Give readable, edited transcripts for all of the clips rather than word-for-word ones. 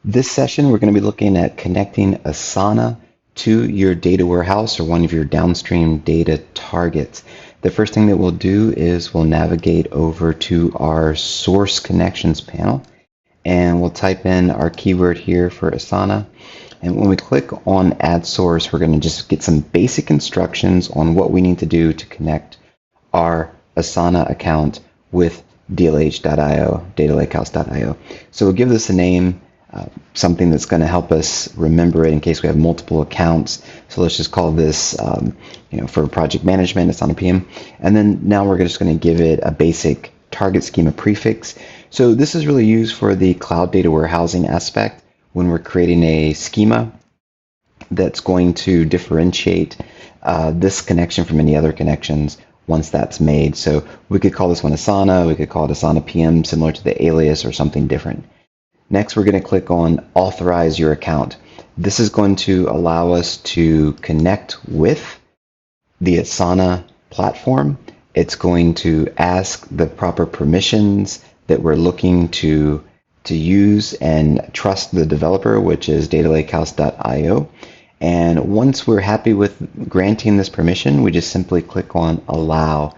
This session, we're going to be looking at connecting Asana to your data warehouse or one of your downstream data targets. The first thing that we'll do is we'll navigate over to our source connections panel, and we'll type in our keyword here for Asana. And when we click on add source, we're going to just get some basic instructions on what we need to do to connect our Asana account with DLH.io, datalakehouse.io. So we'll give this a name, something that's going to help us remember it in case we have multiple accounts. So let's just call this, for project management, Asana PM. And then now we're just going to give it a basic target schema prefix. So this is really used for the cloud data warehousing aspect when we're creating a schema that's going to differentiate this connection from any other connections once that's made. So we could call this one Asana, we could call it Asana PM, similar to the alias or something different. Next, we're going to click on Authorize Your Account. This is going to allow us to connect with the Asana platform. It's going to ask the proper permissions that we're looking to use and trust the developer, which is datalakehouse.io. And once we're happy with granting this permission, we just simply click on Allow.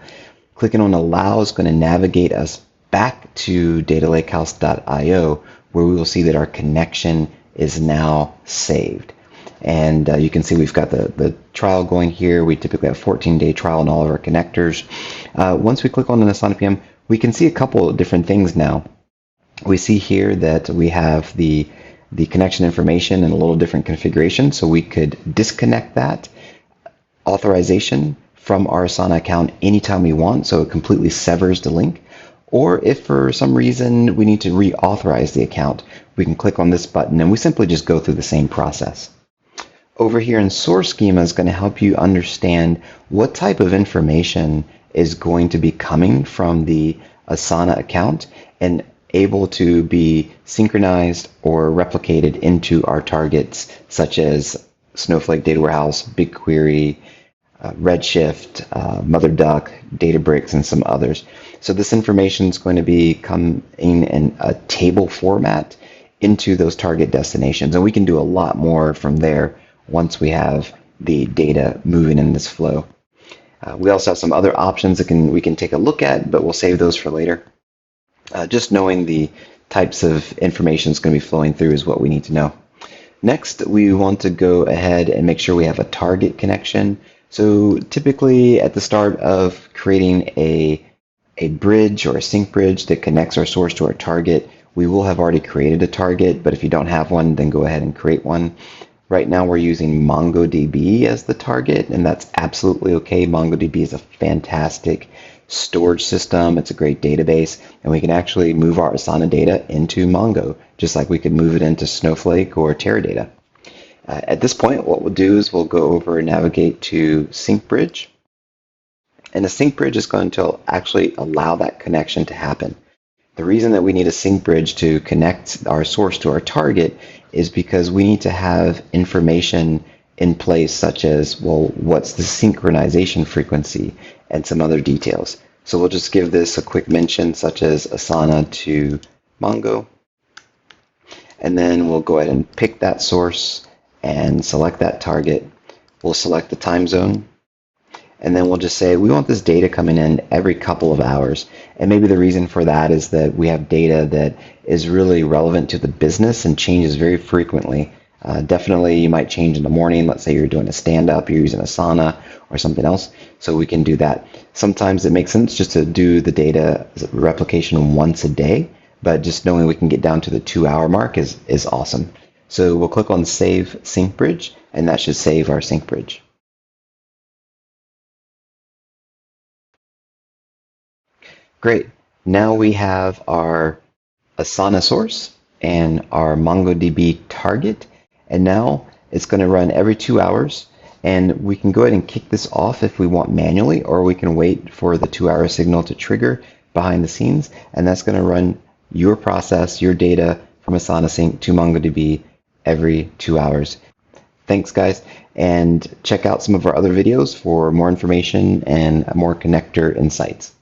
Clicking on Allow is going to navigate us back to datalakehouse.io, where we will see that our connection is now saved. And you can see we've got the trial going here. We typically have 14-day trial on all of our connectors. Once we click on an Asana PM, we can see a couple of different things now. We see here that we have the connection information in a little different configuration, so we could disconnect that authorization from our Asana account anytime we want, so it completely severs the link. Or if for some reason we need to reauthorize the account, we can click on this button and we simply just go through the same process. Over here in Source Schema is going to help you understand what type of information is going to be coming from the Asana account and able to be synchronized or replicated into our targets, such as Snowflake Data Warehouse, BigQuery, Redshift, Mother Duck, Databricks, and some others. So this information is going to be coming in a table format into those target destinations. And we can do a lot more from there once we have the data moving in this flow. We also have some other options that we can take a look at, but we'll save those for later. Just knowing the types of information that's going to be flowing through is what we need to know. Next, we want to go ahead and make sure we have a target connection. So typically at the start of creating a bridge or a sync bridge that connects our source to our target, we will have already created a target, but if you don't have one, then go ahead and create one. Right now we're using MongoDB as the target, and that's absolutely okay. MongoDB is a fantastic storage system. It's a great database, and we can actually move our Asana data into Mongo, just like we could move it into Snowflake or Teradata. At this point, what we'll do is we'll go over and navigate to Sync Bridge. And a sync bridge is going to actually allow that connection to happen. The reason that we need a sync bridge to connect our source to our target is because we need to have information in place, such as, well, what's the synchronization frequency and some other details. So we'll just give this a quick mention, such as Asana to Mongo. And then we'll go ahead and pick that source and select that target. We'll select the time zone. And then we'll just say we want this data coming in every couple of hours. And maybe the reason for that is that we have data that is really relevant to the business and changes very frequently. Definitely you might change in the morning. Let's say you're doing a stand-up, you're using Asana or something else. So we can do that. Sometimes it makes sense just to do the data replication once a day, but just knowing we can get down to the 2-hour mark is awesome. So we'll click on Save Sync Bridge, and that should save our sync bridge. Great. Now we have our Asana source and our MongoDB target, and now it's going to run every 2 hours, and we can go ahead and kick this off if we want manually, or we can wait for the 2-hour signal to trigger behind the scenes, and that's going to run your process, your data from Asana Sync to MongoDB every 2 hours. Thanks, guys, and check out some of our other videos for more information and more connector insights.